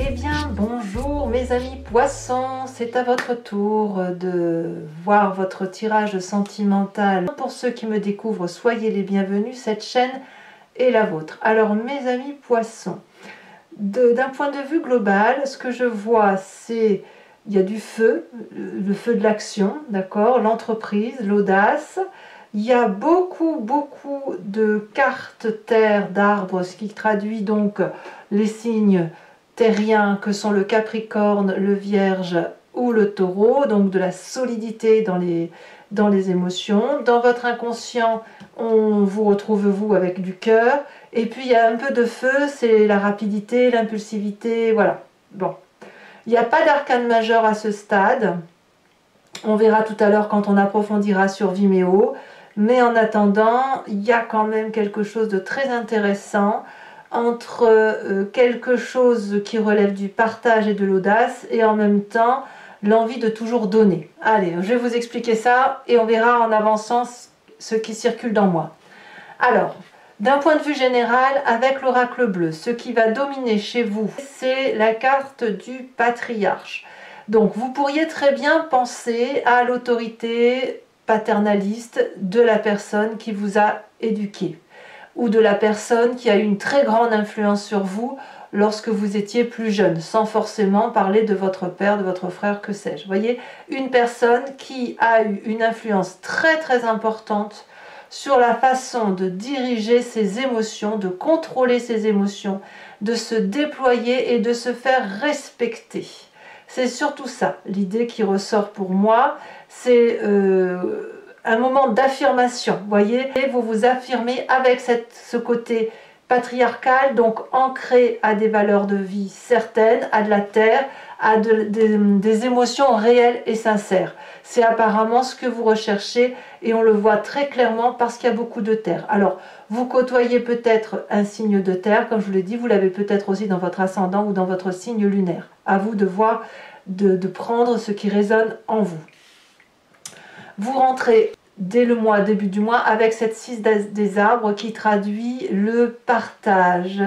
Eh bien, bonjour mes amis poissons, c'est à votre tour de voir votre tirage sentimental. Pour ceux qui me découvrent, soyez les bienvenus, cette chaîne est la vôtre. Alors mes amis poissons, d'un point de vue global, ce que je vois, c'est il y a du feu, le feu de l'action, d'accord, l'entreprise, l'audace. Il y a beaucoup de cartes terre, d'arbres, ce qui traduit donc les signes terriens que sont le Capricorne, le Vierge ou le Taureau, donc de la solidité dans les émotions. Dans votre inconscient, on vous retrouve vous avec du cœur. Et puis il y a un peu de feu, c'est la rapidité, l'impulsivité, voilà. Bon. Il n'y a pas d'arcane majeur à ce stade. On verra tout à l'heure quand on approfondira sur Vimeo. Mais en attendant, il y a quand même quelque chose de très intéressant entre quelque chose qui relève du partage et de l'audace et en même temps l'envie de toujours donner. Allez, je vais vous expliquer ça et on verra en avançant ce qui circule dans moi. Alors, d'un point de vue général, avec l'oracle bleu, ce qui va dominer chez vous, c'est la carte du patriarche. Donc, vous pourriez très bien penser à l'autorité paternaliste de la personne qui vous a éduqué ou de la personne qui a eu une très grande influence sur vous lorsque vous étiez plus jeune, sans forcément parler de votre père, de votre frère, que sais-je. Vous voyez, une personne qui a eu une influence très importante sur la façon de diriger ses émotions, de contrôler ses émotions, de se déployer et de se faire respecter. C'est surtout ça, l'idée qui ressort pour moi, c'est un moment d'affirmation, voyez, et vous vous affirmez avec ce côté patriarcal, donc ancré à des valeurs de vie certaines, à de la terre, à des émotions réelles et sincères. C'est apparemment ce que vous recherchez et on le voit très clairement parce qu'il y a beaucoup de terre. Alors, vous côtoyez peut-être un signe de terre, comme je vous l'ai dit, vous l'avez peut-être aussi dans votre ascendant ou dans votre signe lunaire. À vous de voir, de prendre ce qui résonne en vous. Vous rentrez dès le mois, début du mois, avec cette 6 des arbres qui traduit le partage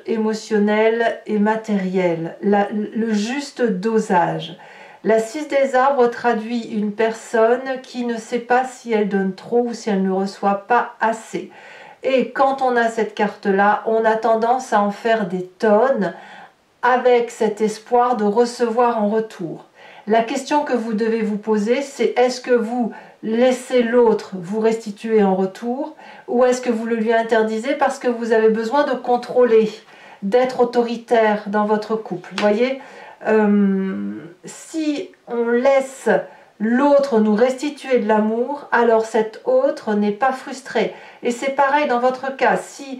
émotionnel et matériel, le juste dosage. La 6 des arbres traduit une personne qui ne sait pas si elle donne trop ou si elle ne reçoit pas assez. Et quand on a cette carte-là, on a tendance à en faire des tonnes avec cet espoir de recevoir en retour. La question que vous devez vous poser, c'est est-ce que vous laissez l'autre vous restituer en retour ou est-ce que vous le lui interdisez parce que vous avez besoin de contrôler, d'être autoritaire dans votre couple. Vous voyez, si on laisse l'autre nous restituer de l'amour, alors cet autre n'est pas frustré. Et c'est pareil dans votre cas, si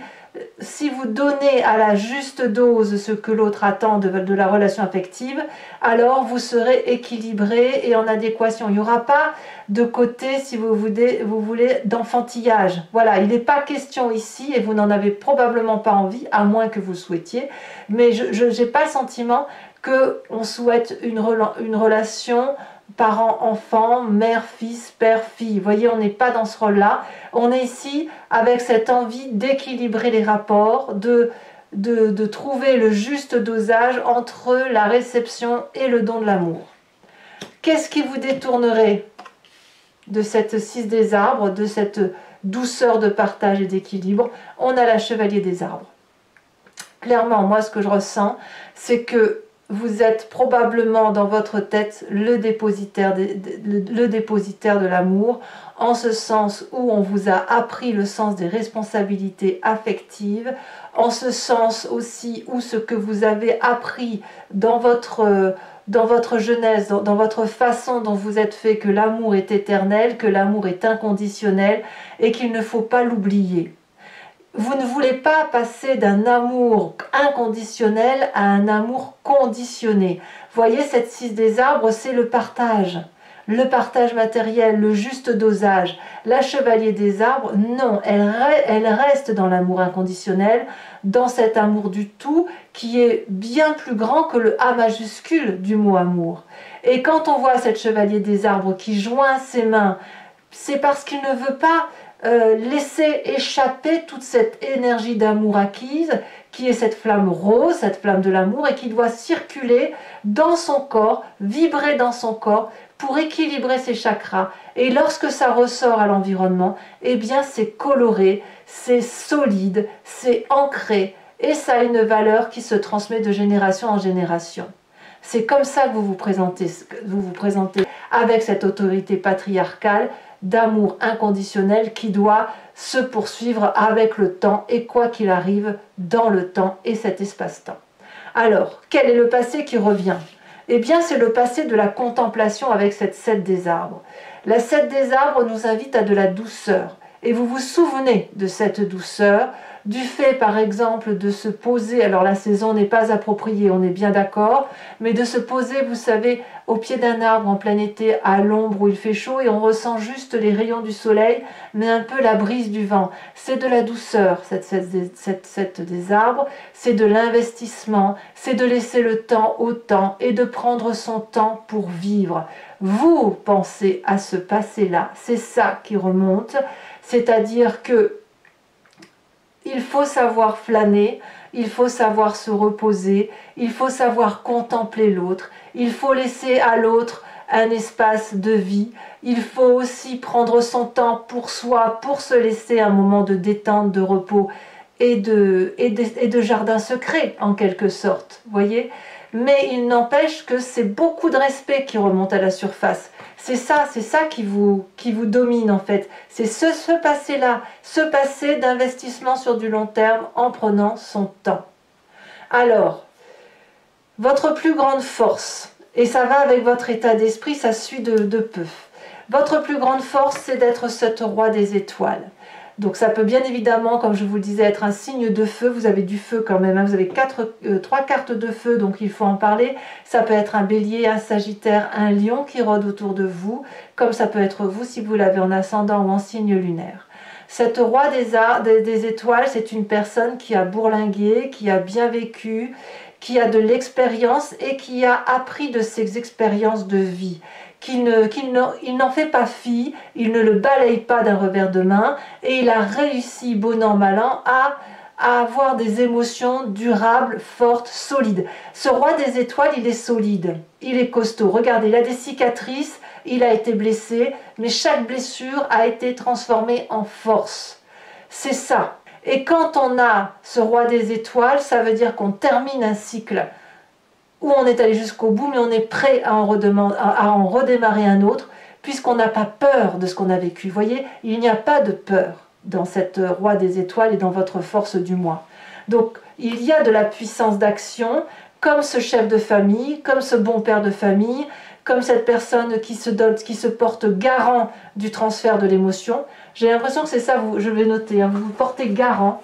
vous donnez à la juste dose ce que l'autre attend de la relation affective, alors vous serez équilibré et en adéquation. Il n'y aura pas de côté, si vous voulez, d'enfantillage. Voilà, il n'est pas question ici, et vous n'en avez probablement pas envie, à moins que vous souhaitiez, mais je n'ai pas le sentiment qu'on souhaite une relation parent-enfant, mère-fils, père-fille. Vous voyez, on n'est pas dans ce rôle-là. On est ici avec cette envie d'équilibrer les rapports, de trouver le juste dosage entre la réception et le don de l'amour. Qu'est-ce qui vous détournerait de cette 6 des arbres, de cette douceur de partage et d'équilibre? On a la chevalier des arbres. Clairement, moi, ce que je ressens, c'est que vous êtes probablement dans votre tête le dépositaire de l'amour, en ce sens où on vous a appris le sens des responsabilités affectives, en ce sens aussi où ce que vous avez appris dans votre jeunesse, dans votre façon dont vous êtes fait, que l'amour est éternel, que l'amour est inconditionnel et qu'il ne faut pas l'oublier. Vous ne voulez pas passer d'un amour inconditionnel à un amour conditionné. Voyez, cette 6 des arbres, c'est le partage matériel, le juste dosage. La chevalier des arbres, non, elle reste dans l'amour inconditionnel, dans cet amour du tout qui est bien plus grand que le A majuscule du mot amour. Et quand on voit cette chevalier des arbres qui joint ses mains, c'est parce qu'il ne veut pas laisser échapper toute cette énergie d'amour acquise, qui est cette flamme rose, cette flamme de l'amour, et qui doit circuler dans son corps, vibrer dans son corps, pour équilibrer ses chakras. Et lorsque ça ressort à l'environnement, eh bien c'est coloré, c'est solide, c'est ancré, et ça a une valeur qui se transmet de génération en génération. C'est comme ça que vous vous présentez avec cette autorité patriarcale d'amour inconditionnel qui doit se poursuivre avec le temps et quoi qu'il arrive dans le temps et cet espace-temps. Alors, quel est le passé qui revient? Eh bien, c'est le passé de la contemplation avec cette 7 des arbres. La 7 des arbres nous invite à de la douceur. Et vous vous souvenez de cette douceur, du fait par exemple de se poser, alors la saison n'est pas appropriée, on est bien d'accord, mais de se poser, vous savez, au pied d'un arbre en plein été, à l'ombre où il fait chaud, et on ressent juste les rayons du soleil, mais un peu la brise du vent. C'est de la douceur, cette 7 des arbres, c'est de l'investissement, c'est de laisser le temps au temps, et de prendre son temps pour vivre. Vous pensez à ce passé-là, c'est ça qui remonte, c'est-à-dire que il faut savoir flâner, il faut savoir se reposer, il faut savoir contempler l'autre, il faut laisser à l'autre un espace de vie, il faut aussi prendre son temps pour soi, pour se laisser un moment de détente, de repos et de jardin secret en quelque sorte, voyez. Mais il n'empêche que c'est beaucoup de respect qui remonte à la surface. C'est ça qui vous domine en fait. C'est ce passé-là, ce passé d'investissement sur du long terme en prenant son temps. Alors, votre plus grande force, et ça va avec votre état d'esprit, ça suit de peu. Votre plus grande force, c'est d'être ce roi des étoiles. Donc ça peut bien évidemment, comme je vous le disais, être un signe de feu. Vous avez du feu quand même, hein. Vous avez 3 cartes de feu, donc il faut en parler. Ça peut être un bélier, un sagittaire, un lion qui rôde autour de vous, comme ça peut être vous si vous l'avez en ascendant ou en signe lunaire. Cette roi des étoiles, c'est une personne qui a bourlingué, qui a bien vécu, qui a de l'expérience et qui a appris de ses expériences de vie. Il n'en fait pas fi, il ne le balaye pas d'un revers de main et il a réussi, bon an, mal an, à avoir des émotions durables, fortes, solides. Ce roi des étoiles, il est solide, il est costaud. Regardez, il a des cicatrices, il a été blessé, mais chaque blessure a été transformée en force. C'est ça. Et quand on a ce roi des étoiles, ça veut dire qu'on termine un cycle où on est allé jusqu'au bout, mais on est prêt à en redémarrer un autre, puisqu'on n'a pas peur de ce qu'on a vécu. Vous voyez, il n'y a pas de peur dans cette roi des étoiles et dans votre force du moi. Donc, il y a de la puissance d'action, comme ce chef de famille, comme ce bon père de famille, comme cette personne qui se porte garant du transfert de l'émotion. J'ai l'impression que c'est ça, je vais noter, hein, vous vous portez garant,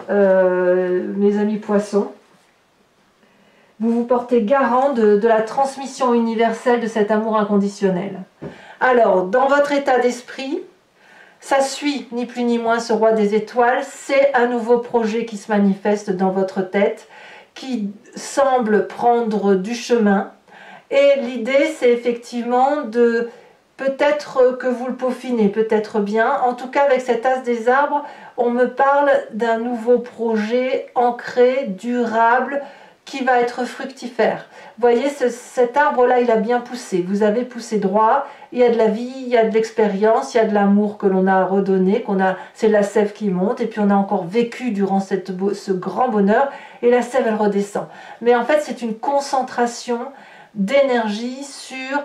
mes amis poissons. Vous vous portez garant de la transmission universelle de cet amour inconditionnel. Alors, dans votre état d'esprit, ça suit ni plus ni moins ce roi des étoiles, c'est un nouveau projet qui se manifeste dans votre tête, qui semble prendre du chemin. Et l'idée, c'est effectivement de peut-être que vous le peaufinez, peut-être bien. En tout cas, avec cet as des arbres, on me parle d'un nouveau projet ancré, durable, qui va être fructifère. Vous voyez, cet arbre-là, il a bien poussé. Vous avez poussé droit, il y a de la vie, il y a de l'expérience, il y a de l'amour que l'on a redonné, c'est la sève qui monte, et puis on a encore vécu durant ce grand bonheur, et la sève, elle redescend. Mais en fait, c'est une concentration d'énergie sur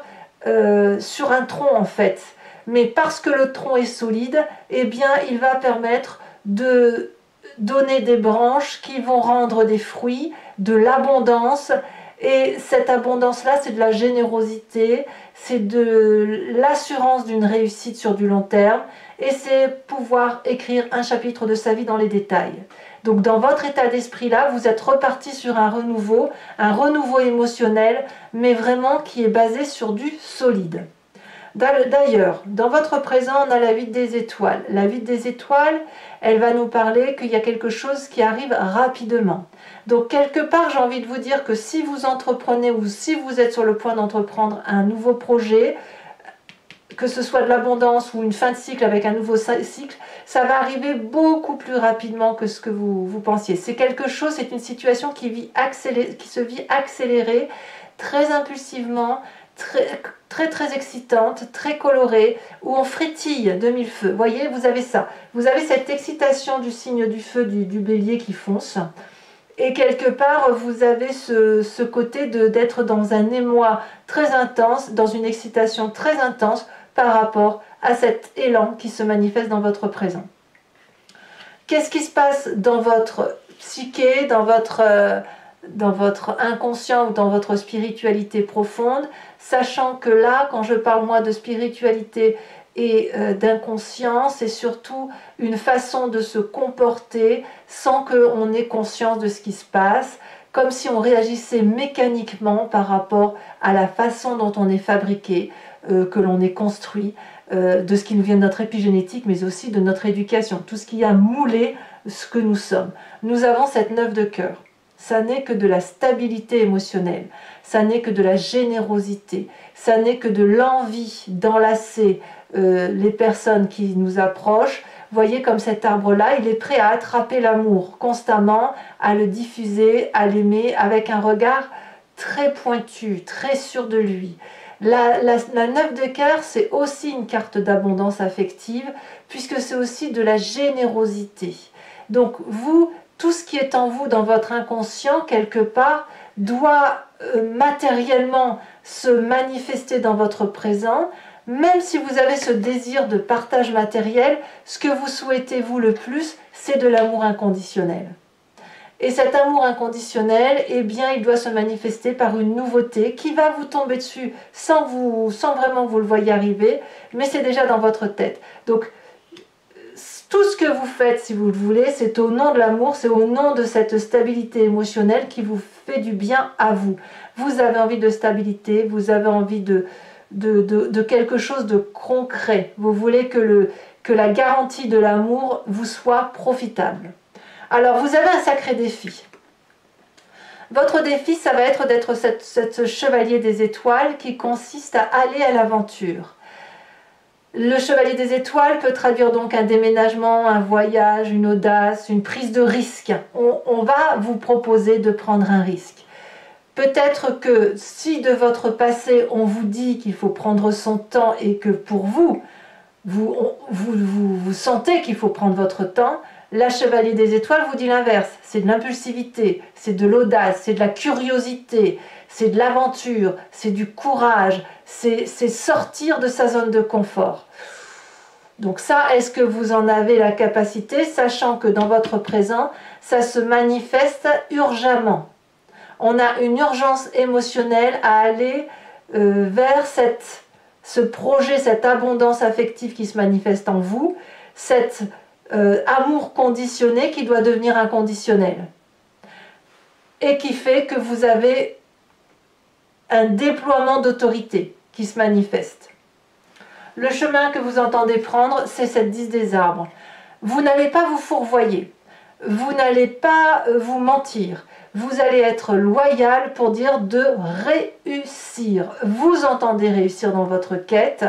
un tronc, en fait. Mais parce que le tronc est solide, eh bien, il va permettre de donner des branches qui vont rendre des fruits, de l'abondance, et cette abondance-là, c'est de la générosité, c'est de l'assurance d'une réussite sur du long terme, et c'est pouvoir écrire un chapitre de sa vie dans les détails. Donc dans votre état d'esprit-là, vous êtes reparti sur un renouveau émotionnel, mais vraiment qui est basé sur du solide. D'ailleurs, dans votre présent, on a la 8 des étoiles. La 8 des étoiles, elle va nous parler qu'il y a quelque chose qui arrive rapidement. Donc quelque part, j'ai envie de vous dire que si vous entreprenez ou si vous êtes sur le point d'entreprendre un nouveau projet, que ce soit de l'abondance ou une fin de cycle avec un nouveau cycle, ça va arriver beaucoup plus rapidement que ce que vous pensiez. C'est quelque chose, c'est une situation qui se vit accélérée, très impulsivement, très excitante, très colorée, où on frétille de mille feux. Vous voyez, vous avez ça. Vous avez cette excitation du signe du feu du bélier qui fonce. Et quelque part, vous avez ce côté d'être dans un émoi très intense, dans une excitation très intense par rapport à cet élan qui se manifeste dans votre présent. Qu'est-ce qui se passe dans votre psyché, dans votre inconscient ou dans votre spiritualité profonde, sachant que là, quand je parle moi de spiritualité et d'inconscient, c'est surtout une façon de se comporter sans qu'on ait conscience de ce qui se passe, comme si on réagissait mécaniquement par rapport à la façon dont on est fabriqué, que l'on est construit, de ce qui nous vient de notre épigénétique, mais aussi de notre éducation, tout ce qui a moulé ce que nous sommes. Nous avons cette 9 de cœur. Ça n'est que de la stabilité émotionnelle, ça n'est que de la générosité, ça n'est que de l'envie d'enlacer les personnes qui nous approchent. Voyez comme cet arbre-là, il est prêt à attraper l'amour constamment, à le diffuser, à l'aimer avec un regard très pointu, très sûr de lui. La 9 de cœur, c'est aussi une carte d'abondance affective, puisque c'est aussi de la générosité. Donc vous, tout ce qui est en vous, dans votre inconscient, quelque part, doit matériellement se manifester dans votre présent. Même si vous avez ce désir de partage matériel, ce que vous souhaitez vous le plus, c'est de l'amour inconditionnel. Et cet amour inconditionnel, eh bien, il doit se manifester par une nouveauté qui va vous tomber dessus sans vraiment vous le voyez arriver, mais c'est déjà dans votre tête. Donc, tout ce que vous faites, si vous le voulez, c'est au nom de l'amour, c'est au nom de cette stabilité émotionnelle qui vous fait du bien à vous. Vous avez envie de stabilité, vous avez envie de quelque chose de concret. Vous voulez que la garantie de l'amour vous soit profitable. Alors, vous avez un sacré défi. Votre défi, ça va être d'être ce chevalier des étoiles qui consiste à aller à l'aventure. Le chevalier des étoiles peut traduire donc un déménagement, un voyage, une audace, une prise de risque. On va vous proposer de prendre un risque. Peut-être que si de votre passé, on vous dit qu'il faut prendre son temps et que pour vous sentez qu'il faut prendre votre temps, la chevalier des étoiles vous dit l'inverse. C'est de l'impulsivité, c'est de l'audace, c'est de la curiosité, c'est de l'aventure, c'est du courage, c'est sortir de sa zone de confort. Donc ça, est-ce que vous en avez la capacité, sachant que dans votre présent, ça se manifeste urgemment. On a une urgence émotionnelle à aller vers ce projet, cette abondance affective qui se manifeste en vous, cet amour conditionné qui doit devenir inconditionnel et qui fait que vous avez un déploiement d'autorité qui se manifeste. Le chemin que vous entendez prendre, c'est cette 10 des arbres. Vous n'allez pas vous fourvoyer, vous n'allez pas vous mentir, vous allez être loyal pour dire de réussir. Vous entendez réussir dans votre quête,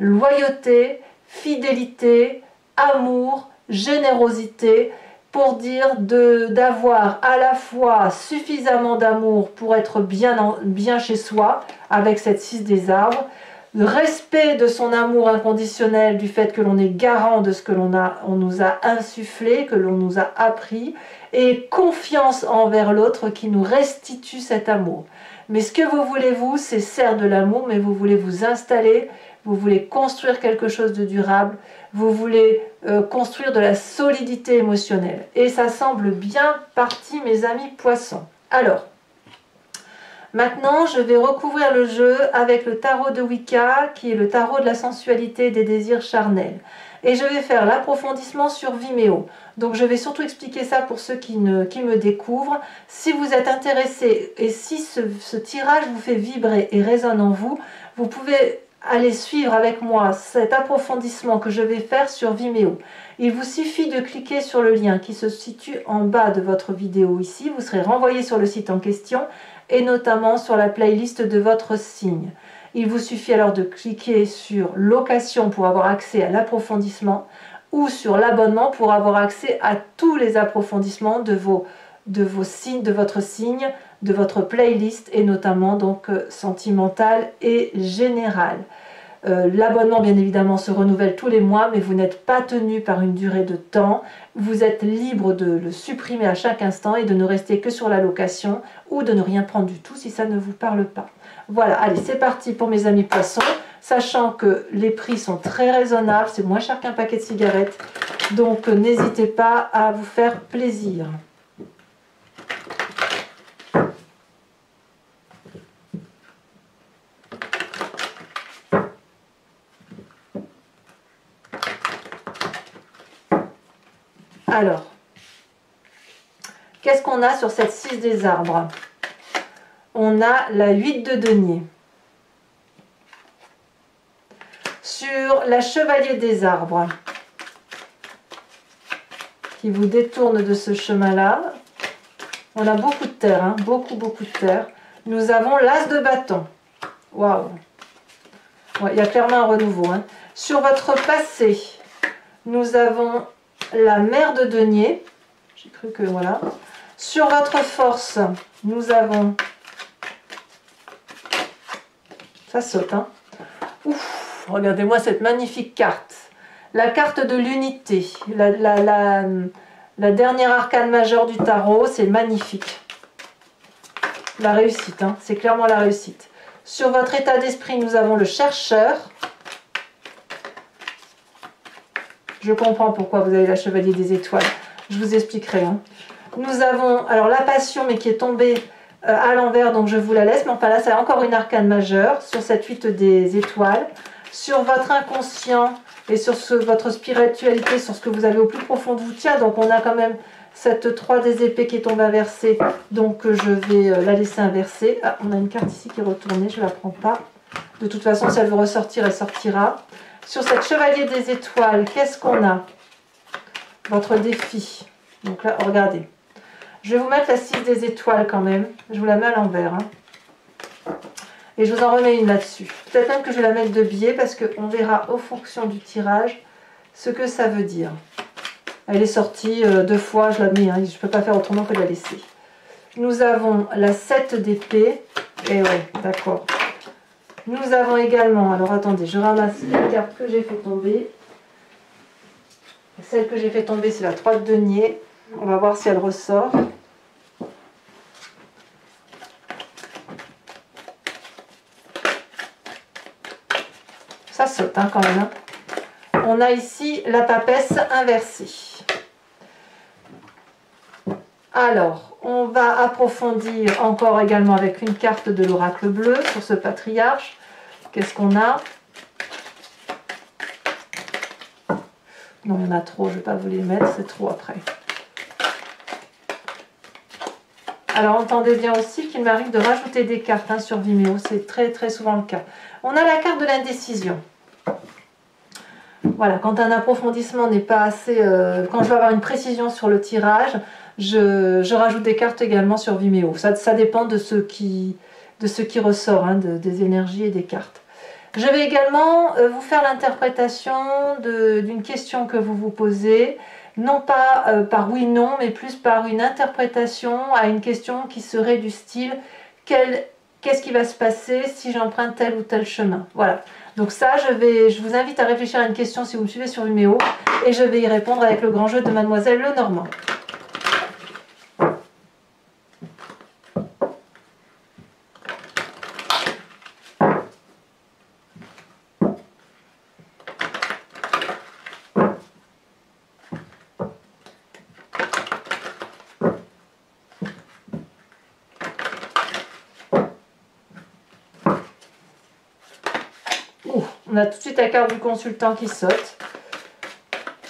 loyauté, fidélité, amour, générosité, pour dire d'avoir à la fois suffisamment d'amour pour être bien chez soi, avec cette 6 des arbres, le respect de son amour inconditionnel, du fait que l'on est garant de ce que on nous a insufflé, que l'on nous a appris, et confiance envers l'autre qui nous restitue cet amour. Mais ce que vous voulez, vous, c'est certes de l'amour, mais vous voulez vous installer, vous voulez construire quelque chose de durable, vous voulez construire de la solidité émotionnelle. Et ça semble bien parti, mes amis poissons. Alors, maintenant, je vais recouvrir le jeu avec le tarot de Wicca, qui est le tarot de la sensualité et des désirs charnels. Et je vais faire l'approfondissement sur Vimeo. Donc je vais surtout expliquer ça pour ceux qui me découvrent. Si vous êtes intéressé et si ce tirage vous fait vibrer et résonne en vous, vous pouvez aller suivre avec moi cet approfondissement que je vais faire sur Vimeo. Il vous suffit de cliquer sur le lien qui se situe en bas de votre vidéo ici. Vous serez renvoyé sur le site en question et notamment sur la playlist de votre signe. Il vous suffit alors de cliquer sur location pour avoir accès à l'approfondissement ou sur l'abonnement pour avoir accès à tous les approfondissements de vos signes, de votre signe, de votre playlist et notamment donc sentimental et général. L'abonnement bien évidemment se renouvelle tous les mois, mais vous n'êtes pas tenu par une durée de temps. Vous êtes libre de le supprimer à chaque instant et de ne rester que sur la location ou de ne rien prendre du tout si ça ne vous parle pas. Voilà, allez, c'est parti pour mes amis poissons, sachant que les prix sont très raisonnables, c'est moins cher qu'un paquet de cigarettes, donc n'hésitez pas à vous faire plaisir. Alors, qu'est-ce qu'on a sur cette 6 des arbres? On a la 8 de denier. Sur la chevalier des arbres, qui vous détourne de ce chemin-là, on a beaucoup de terre, hein, beaucoup de terre. Nous avons l'as de bâton. Waouh! Ouais, il y a clairement un renouveau. Hein. Sur votre passé, nous avons la mère de denier. J'ai cru que voilà. Sur votre force, nous avons... Ça saute, hein. Ouf, regardez-moi cette magnifique carte. La carte de l'unité. La dernière arcane majeure du tarot, c'est magnifique. La réussite, hein, c'est clairement la réussite. Sur votre état d'esprit, nous avons le chercheur. Je comprends pourquoi vous avez la chevalier des étoiles. Je vous expliquerai. Hein. Nous avons alors la passion, mais qui est tombée à l'envers, donc je vous la laisse. Mais enfin là, c'est encore une arcane majeure sur cette 8 des étoiles. Sur votre inconscient et sur votre spiritualité, sur ce que vous avez au plus profond de vous. Tiens, donc on a quand même cette 3 des épées qui est tombée inversée. Donc je vais la laisser inverser. Ah, on a une carte ici qui est retournée, je ne la prends pas. De toute façon, si elle veut ressortir, elle sortira. Sur cette chevalier des étoiles, qu'est-ce qu'on a? Votre défi. Donc là, regardez. Je vais vous mettre la 6 des étoiles quand même. Je vous la mets à l'envers. Hein. Et je vous en remets une là-dessus. Peut-être même que je vais la mettre de biais parce qu'on verra au fonction du tirage ce que ça veut dire. Elle est sortie 2 fois, je la mets. Hein, je ne peux pas faire autrement que de la laisser. Nous avons la 7 d'épée. Et ouais, d'accord. Nous avons également, alors attendez, je ramasse la carte que j'ai fait tomber. Celle que j'ai fait tomber, c'est la 3 de denier. On va voir si elle ressort. Ça saute hein, quand même. Hein. On a ici la papesse inversée. Alors, on va approfondir encore également avec une carte de l'oracle bleu sur ce patriarche. Qu'est-ce qu'on a? Non, il y en a trop, je ne vais pas vous les mettre, c'est trop après. Alors, entendez bien aussi qu'il m'arrive de rajouter des cartes hein, sur Vimeo, c'est très souvent le cas. On a la carte de l'indécision. Voilà, quand un approfondissement n'est pas assez... quand je veux avoir une précision sur le tirage, je rajoute des cartes également sur Vimeo. Ça dépend de ce qui ressort, hein, des énergies et des cartes. Je vais également vous faire l'interprétation d'une question que vous vous posez, non pas par oui-non, mais plus par une interprétation à une question qui serait du style « Qu'est-ce qui va se passer si j'emprunte tel ou tel chemin ?» Voilà. Donc ça, je vous invite à réfléchir à une question si vous me suivez sur Vimeo et je vais y répondre avec le grand jeu de Mademoiselle Lenormand. On a tout de suite la carte du consultant qui saute.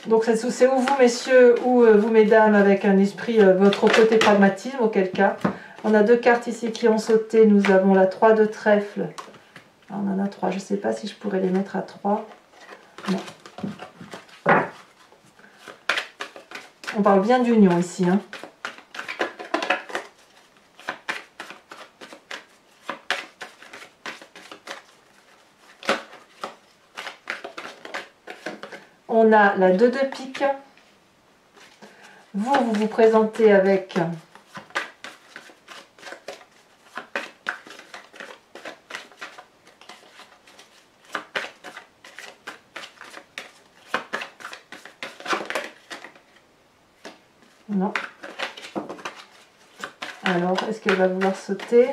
Donc c'est ou vous messieurs ou vous mesdames avec un esprit, votre côté pragmatisme, auquel cas. On a 2 cartes ici qui ont sauté. Nous avons la 3 de trèfle. Ah, on en a 3. Je ne sais pas si je pourrais les mettre à 3. Non. On parle bien d'union ici. Hein. on a la 2 de pique. Vous vous présentez avec non. Alors, est-ce qu'elle va vouloir sauter?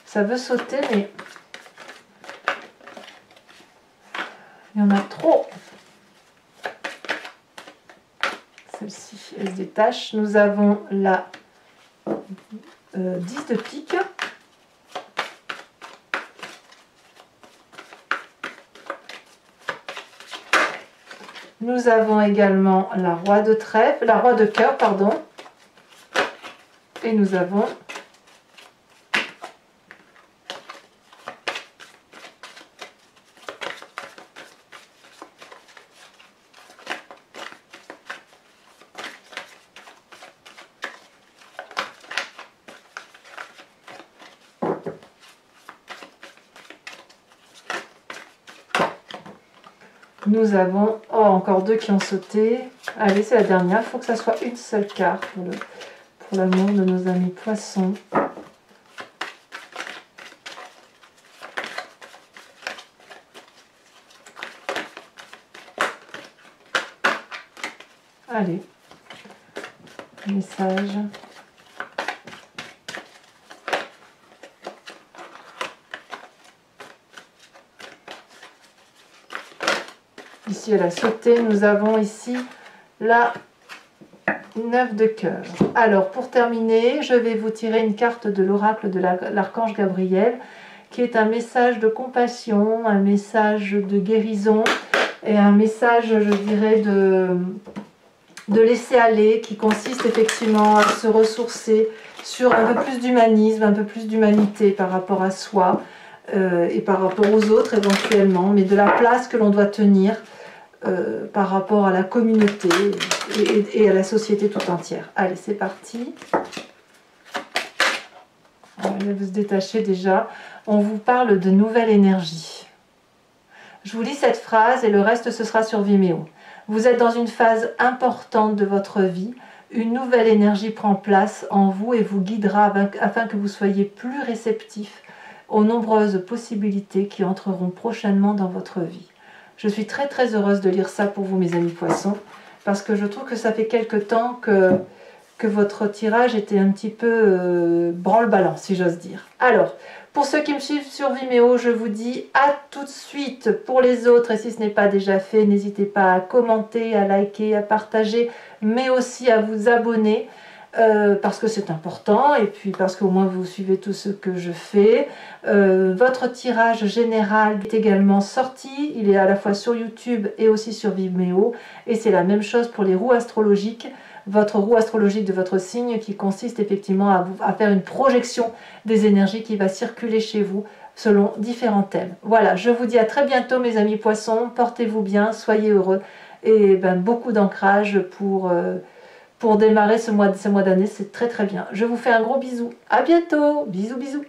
Ça veut sauter, mais il y en a trop. Celle-ci, elle se détache. Nous avons la 10 de pique. Nous avons également la roi de trèfle, la roi de cœur, pardon. Et nous avons encore 2 qui ont sauté. Allez, c'est la dernière. Il faut que ça soit une seule carte pour l'amour de nos amis poissons. Allez, message. Ici, elle a sauté. Nous avons ici la 9 de cœur. Alors, pour terminer, je vais vous tirer une carte de l'oracle de l'archange Gabriel, qui est un message de compassion, un message de guérison et un message, je dirais, de laisser aller, qui consiste effectivement à se ressourcer sur un peu plus d'humanisme, un peu plus d'humanité par rapport à soi et par rapport aux autres éventuellement, mais de la place que l'on doit tenir par rapport à la communauté et à la société tout entière. Allez, c'est parti. Allez, vous se détachez déjà. On vous parle de nouvelle énergie. Je vous lis cette phrase et le reste ce sera sur Vimeo. Vous êtes dans une phase importante de votre vie. Une nouvelle énergie prend place en vous et vous guidera afin que vous soyez plus réceptif aux nombreuses possibilités qui entreront prochainement dans votre vie. Je suis très très heureuse de lire ça pour vous, mes amis poissons, parce que je trouve que ça fait quelque temps que votre tirage était un petit peu branle-ballant, si j'ose dire. Alors, pour ceux qui me suivent sur Vimeo, je vous dis à tout de suite. Pour les autres, et si ce n'est pas déjà fait, n'hésitez pas à commenter, à liker, à partager, mais aussi à vous abonner. Parce que c'est important et puis parce qu'au moins vous suivez tout ce que je fais. Votre tirage général est également sorti, il est à la fois sur YouTube et aussi sur Vimeo et c'est la même chose pour les roues astrologiques, votre roue astrologique de votre signe qui consiste effectivement à faire une projection des énergies qui va circuler chez vous selon différents thèmes. Voilà, je vous dis à très bientôt mes amis poissons, portez-vous bien, soyez heureux et beaucoup d'ancrage pour démarrer ce mois d'année, c'est très très bien. Je vous fais un gros bisou. À bientôt. Bisous, bisous.